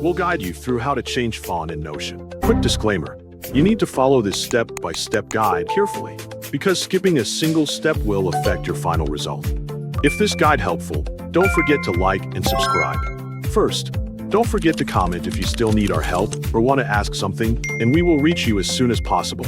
We'll guide you through how to change font in Notion. Quick disclaimer, you need to follow this step-by-step guide carefully, because skipping a single step will affect your final result. If this guide helpful, don't forget to like and subscribe. First, don't forget to comment if you still need our help or want to ask something, and we will reach you as soon as possible.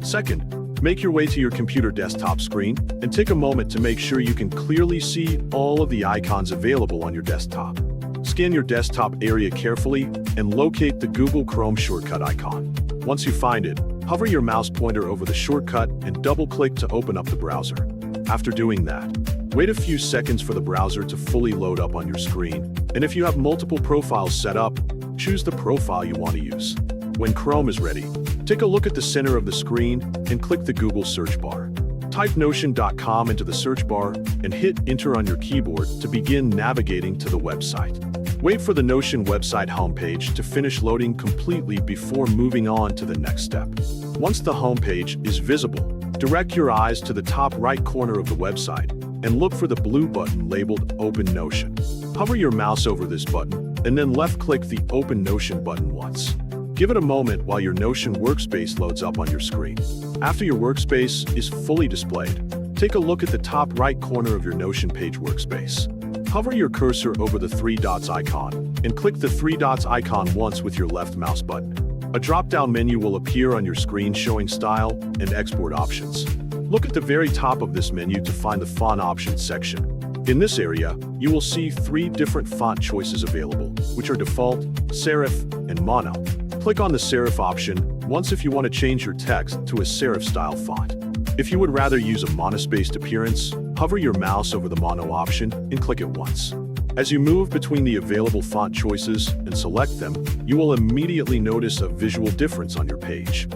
Second, make your way to your computer desktop screen and take a moment to make sure you can clearly see all of the icons available on your desktop. Scan your desktop area carefully and locate the Google Chrome shortcut icon. Once you find it, hover your mouse pointer over the shortcut and double-click to open up the browser. After doing that, wait a few seconds for the browser to fully load up on your screen, and if you have multiple profiles set up, choose the profile you want to use. When Chrome is ready, take a look at the center of the screen and click the Google search bar. Type notion.com into the search bar and hit Enter on your keyboard to begin navigating to the website. Wait for the Notion website homepage to finish loading completely before moving on to the next step. Once the homepage is visible, direct your eyes to the top right corner of the website and look for the blue button labeled Open Notion. Hover your mouse over this button and then left-click the Open Notion button once. Give it a moment while your Notion workspace loads up on your screen. After your workspace is fully displayed, take a look at the top right corner of your Notion page workspace. Hover your cursor over the three dots icon and click the three dots icon once with your left mouse button. A drop-down menu will appear on your screen showing style and export options. Look at the very top of this menu to find the font options section. In this area, you will see 3 different font choices available, which are default, serif, and mono. Click on the serif option once if you want to change your text to a serif-style font. If you would rather use a monospaced appearance, hover your mouse over the mono option and click it once. As you move between the available font choices and select them, you will immediately notice a visual difference on your page.